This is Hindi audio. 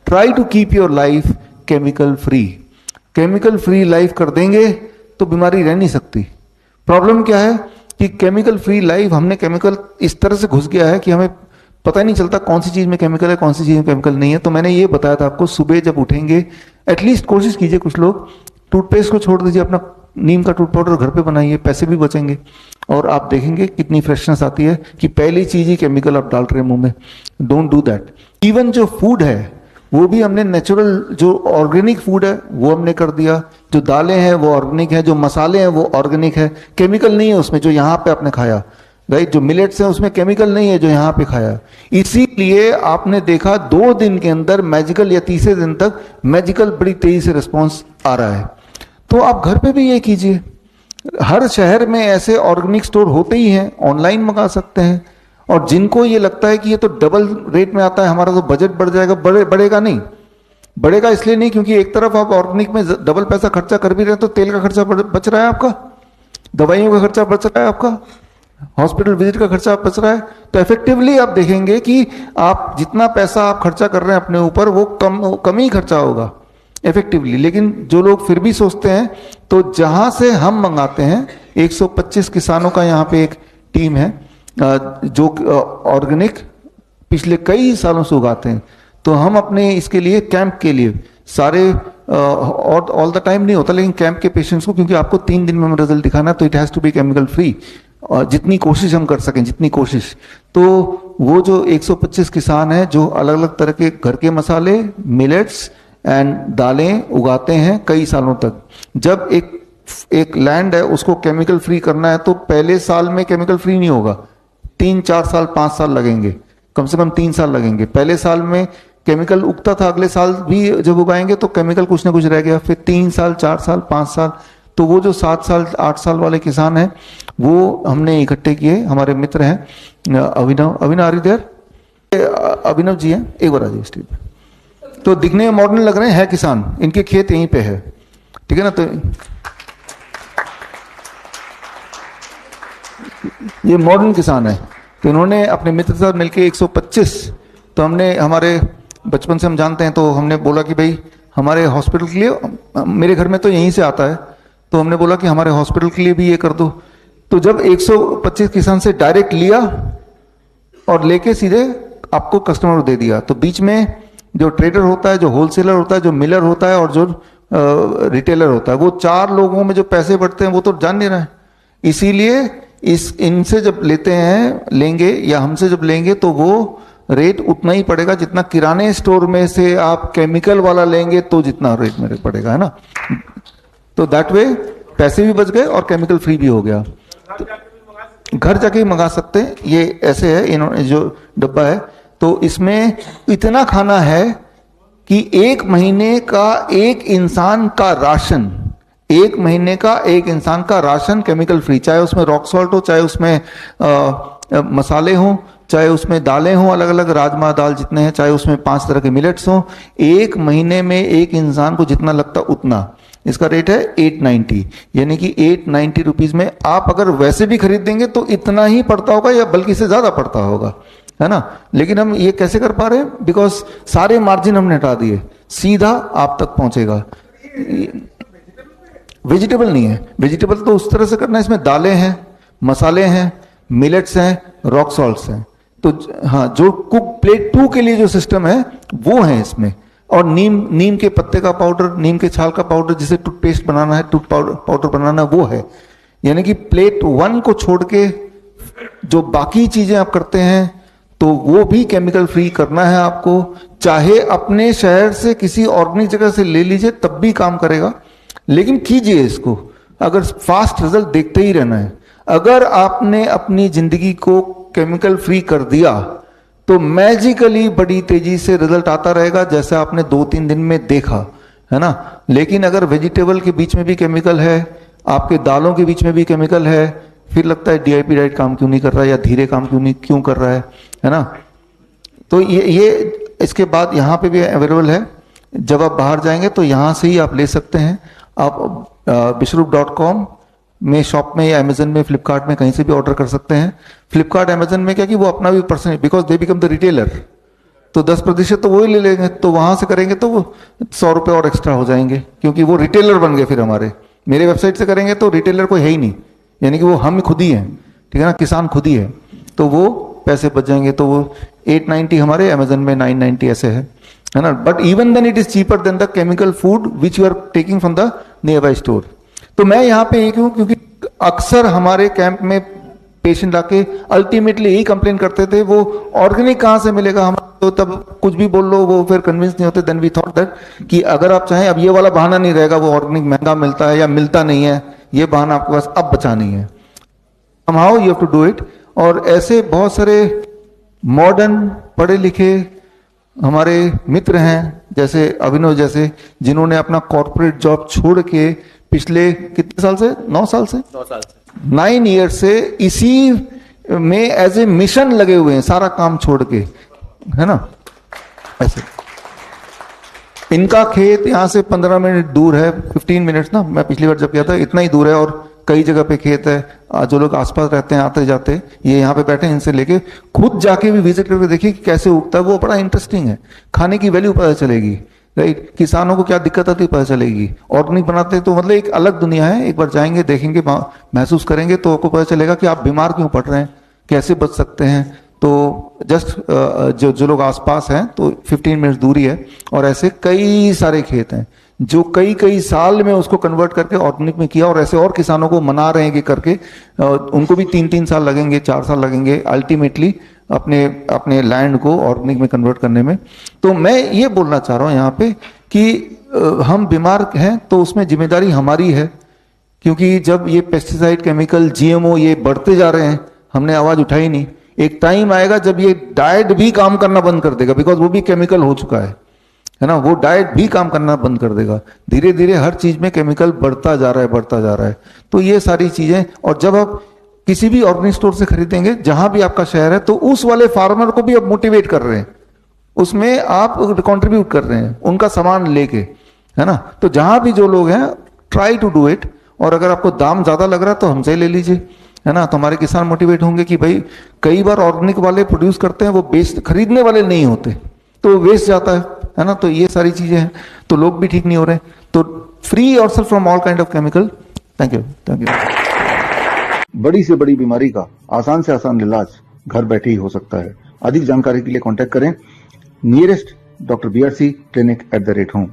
Try to keep your life chemical free. Chemical free life कर देंगे तो बीमारी रह नहीं सकती। प्रॉब्लम क्या है कि केमिकल फ्री लाइफ, हमने केमिकल इस तरह से घुस गया है कि हमें पता ही नहीं चलता कौन सी चीज में केमिकल है, कौन सी चीज में केमिकल नहीं है। तो मैंने ये बताया था आपको, सुबह जब उठेंगे एटलीस्ट कोशिश कीजिए, कुछ लोग टूथपेस्ट को छोड़ दीजिए, अपना नीम का टूथ पाउडर घर पे बनाइए, पैसे भी बचेंगे और आप देखेंगे कितनी फ्रेशनेस आती है कि पहली चीज ही केमिकल आप डाल रहे हैं मुंह में। Don't do that. इवन जो फूड है वो भी हमने नेचुरल, जो ऑर्गेनिक फूड है वो हमने कर दिया, जो दालें हैं वो ऑर्गेनिक है, जो मसाले हैं वो ऑर्गेनिक है, केमिकल नहीं है उसमें जो यहाँ पे आपने खाया, राइट। जो मिलेट्स हैं उसमें केमिकल नहीं है जो यहाँ पे खाया। इसीलिए आपने देखा 2 दिन के अंदर मैजिकल, या तीसरे दिन तक मैजिकल बड़ी तेजी से रिस्पॉन्स आ रहा है। तो आप घर पे भी ये कीजिए। हर शहर में ऐसे ऑर्गेनिक स्टोर होते ही हैं, ऑनलाइन मंगा सकते हैं। और जिनको ये लगता है कि ये तो डबल रेट में आता है, हमारा तो बजट बढ़ जाएगा, बढ़ेगा नहीं। बढ़ेगा इसलिए नहीं क्योंकि एक तरफ आप ऑर्गेनिक में डबल पैसा खर्चा कर भी रहे हैं, तो तेल का खर्चा बच रहा है आपका, दवाइयों का खर्चा बच रहा है आपका, हॉस्पिटल विजिट का खर्चा बच रहा है। तो इफेक्टिवली आप देखेंगे कि आप जितना पैसा आप खर्चा कर रहे हैं अपने ऊपर, वो कम ही खर्चा होगा इफेक्टिवली। लेकिन जो लोग फिर भी सोचते हैं, तो जहां से हम मंगाते हैं, 125 किसानों का यहाँ पे एक टीम है जो ऑर्गेनिक पिछले कई सालों से उगाते हैं। तो हम अपने इसके लिए कैंप के लिए सारे और ऑल द टाइम नहीं होता, लेकिन कैंप के पेशेंट्स को, क्योंकि आपको 3 दिन में रिजल्ट दिखाना है, तो it has to be chemical free. और जितनी कोशिश हम कर सकें, जितनी कोशिश, तो वो जो 125 किसान हैं जो अलग अलग तरह के घर के मसाले, मिलेट्स एंड दालें उगाते हैं कई सालों तक। जब एक लैंड है उसको केमिकल फ्री करना है, तो पहले साल में केमिकल फ्री नहीं होगा, 3-4 साल 5 साल लगेंगे, कम से कम 3 साल लगेंगे। पहले साल में केमिकल उगता था, अगले साल भी जब उगाएंगे तो केमिकल कुछ ना कुछ रह गया, फिर 3 साल 4 साल 5 साल। तो वो जो 7 साल 8 साल वाले किसान हैं वो हमने इकट्ठे किए, हमारे मित्र हैं अभिनव आरिदेर, अभिनव जी हैं, एक बार आ जाइए स्टेज पे। तो दिखने में मॉडर्न लग रहे हैं, है किसान, इनके खेत यहीं पे है, ठीक है ना। तो ये मॉडर्न किसान है। तो इन्होंने अपने मित्र के साथ मिलकर 125, तो हमने, हमारे बचपन से हम जानते हैं, तो हमने बोला कि भाई हमारे हॉस्पिटल के लिए, मेरे घर में तो यहीं से आता है, तो हमने बोला कि हमारे हॉस्पिटल के लिए भी ये कर दो। तो जब 125 किसान से डायरेक्ट लिया और लेके सीधे आपको कस्टमर को दे दिया, तो बीच में जो ट्रेडर होता है, जो होलसेलर होता है, जो मिलर होता है और जो रिटेलर होता है, वो 4 लोगों में जो पैसे बढ़ते हैं वो तो जान नहीं रहे हैं। इसीलिए इनसे जब लेंगे या हमसे जब लेंगे, तो वो रेट उतना ही पड़ेगा जितना किराने स्टोर में से आप केमिकल वाला लेंगे तो जितना रेट में पड़ेगा, है ना। तो दैट वे पैसे भी बच गए और केमिकल फ्री भी हो गया। तो घर जाके ही मंगा सकते हैं। ये ऐसे है, इन्होंने जो डब्बा है, तो इसमें इतना खाना है कि 1 महीने का एक इंसान का राशन, 1 महीने का एक इंसान का राशन केमिकल फ्री, चाहे उसमें रॉक सॉल्ट हो, चाहे उसमें मसाले हों, चाहे उसमें दालें हों, अलग अलग राजमा दाल जितने हैं, चाहे उसमें 5 तरह के मिलेट्स हों, 1 महीने में एक इंसान को जितना लगता उतना। इसका रेट है 890, यानी कि 890 रुपीज में आप अगर वैसे भी खरीद देंगे तो इतना ही पड़ता होगा या बल्कि से ज्यादा पड़ता होगा, है ना। लेकिन हम ये कैसे कर पा रहे हैं, बिकॉज सारे मार्जिन हमने हटा दिए, सीधा आप तक पहुंचेगा। वेजिटेबल नहीं है, वेजिटेबल तो उस तरह से करना है, इसमें दालें हैं, मसाले हैं, मिलेट्स हैं, रॉक सॉल्ट्स हैं। तो हाँ, जो कुक प्लेट 2 के लिए जो सिस्टम है वो है इसमें। और नीम के पत्ते का पाउडर, नीम के छाल का पाउडर, जिसे टूथपेस्ट बनाना है, टूथ पाउडर बनाना, वो है। यानी कि प्लेट 1 को छोड़ के जो बाकी चीजें आप करते हैं, तो वो भी केमिकल फ्री करना है आपको। चाहे अपने शहर से किसी ऑर्गेनिक जगह से ले लीजिए, तब भी काम करेगा, लेकिन कीजिए इसको। अगर फास्ट रिजल्ट देखते ही रहना है, अगर आपने अपनी जिंदगी को केमिकल फ्री कर दिया, तो मैजिकली बड़ी तेजी से रिजल्ट आता रहेगा, जैसे आपने 2-3 दिन में देखा, है ना। लेकिन अगर वेजिटेबल के बीच में भी केमिकल है, आपके दालों के बीच में भी केमिकल है, फिर लगता है डीआईपी डाइट काम क्यों नहीं कर रहा है, या धीरे काम क्यों कर रहा है ना। तो ये इसके बाद यहाँ पे भी अवेलेबल है। जब आप बाहर जाएंगे तो यहाँ से ही आप ले सकते हैं। आप विश्वरूप.com में, शॉप में, या अमेजन में, फ्लिपकार्ट में, कहीं से भी ऑर्डर कर सकते हैं। फ्लिपकार्ट अमेजन में क्या कि वो अपना भी person, because they become the retailer, तो 10% तो वही ले लेंगे, तो वहां से करेंगे तो वो 100 रुपये और एक्स्ट्रा हो जाएंगे, क्योंकि वो रिटेलर बन गए फिर हमारे। मेरे वेबसाइट से करेंगे तो रिटेलर कोई है ही नहीं, यानी कि वो हम खुद ही हैं, ठीक है ना, किसान खुद ही है, तो वो पैसे बच जाएंगे। तो वो 890 हमारे, अमेजन में 990 ऐसे है ना। But even then it is cheaper than the chemical food which you are taking from the nearby store. तो मैं यहाँ पे एक हूँ क्योंकि अक्सर हमारे कैंप में पेशेंट आके अल्टीमेटली यही कंप्लेन करते थे, वो ऑर्गेनिक कहाँ से मिलेगा, हम तो तब कुछ भी बोल लो वो फिर कन्विंस नहीं होते। देन वी थॉट दैट कि अगर आप चाहें, अब ये वाला बहाना नहीं रहेगा वो ऑर्गेनिक महंगा मिलता है या मिलता नहीं है, ये बहाना आपके पास अब बचा नहीं है। somehow you have to do it। और ऐसे बहुत सारे मॉडर्न पढ़े लिखे हमारे मित्र हैं, जैसे अभिनव जैसे, जिन्होंने अपना कॉर्पोरेट जॉब छोड़ के पिछले कितने साल से, 9 साल से 9 ईयर से इसी में एज ए मिशन लगे हुए हैं, सारा काम छोड़ के, है ना। ऐसे इनका खेत यहाँ से 15 मिनट दूर है, 15 मिनट्स ना, मैं पिछली बार जब गया था इतना ही दूर है, और कई जगह पे खेत है। जो लोग आसपास रहते हैं आते जाते, ये यहाँ पे बैठे हैं, इनसे लेके खुद जाके भी विजिट करके देखिए कि कैसे उगता है, वो बड़ा इंटरेस्टिंग है। खाने की वैल्यू पता चलेगी, राइट, किसानों को क्या दिक्कत आती है पता चलेगी। ऑर्गेनिक बनाते तो मतलब एक अलग दुनिया है, एक बार जाएंगे देखेंगे महसूस करेंगे तो आपको पता चलेगा कि आप बीमार क्यों पड़ रहे हैं, कैसे बच सकते हैं। तो जस्ट जो लोग आसपास हैं तो 15 मिनट दूरी है, और ऐसे कई सारे खेत हैं जो कई साल में उसको कन्वर्ट करके ऑर्गेनिक में किया, और ऐसे और किसानों को मना रहे हैं कि करके उनको भी 3-3 साल लगेंगे, 4 साल लगेंगे अल्टीमेटली अपने लैंड को ऑर्गेनिक में कन्वर्ट करने में। तो मैं ये बोलना चाह रहा हूँ यहाँ पे कि हम बीमार हैं तो उसमें जिम्मेदारी हमारी है, क्योंकि जब ये पेस्टिसाइड, केमिकल, जीएमओ ये बढ़ते जा रहे हैं, हमने आवाज उठाई नहीं। एक टाइम आएगा जब ये डाइट भी काम करना बंद कर देगा, बिकॉज वो भी केमिकल हो चुका है ना, वो डाइट भी काम करना बंद कर देगा। धीरे धीरे हर चीज में केमिकल बढ़ता जा रहा है। तो ये सारी चीजें, और जब आप किसी भी ऑर्गेनिक स्टोर से खरीदेंगे, जहां भी आपका शहर है, तो उस वाले फार्मर को भी आप मोटिवेट कर रहे हैं, उसमें आप कंट्रीब्यूट कर रहे हैं उनका सामान लेके, है ना। तो जहां भी जो लोग हैं, ट्राई टू डू इट। और अगर आपको दाम ज्यादा लग रहा है तो हमसे ले लीजिए, है ना, तो हमारे किसान मोटिवेट होंगे कि भाई कई बार ऑर्गेनिक वाले प्रोड्यूस करते हैं, वो खरीदने वाले नहीं होते, तो वेस्ट जाता है ना। तो ये सारी चीजें हैं, तो लोग भी ठीक नहीं हो रहे। तो free yourself from all kind of chemical. Thank you. बड़ी से बड़ी बीमारी का आसान से आसान इलाज घर बैठे ही हो सकता है। अधिक जानकारी के लिए कांटेक्ट करें nearest doctor BRC clinic @home।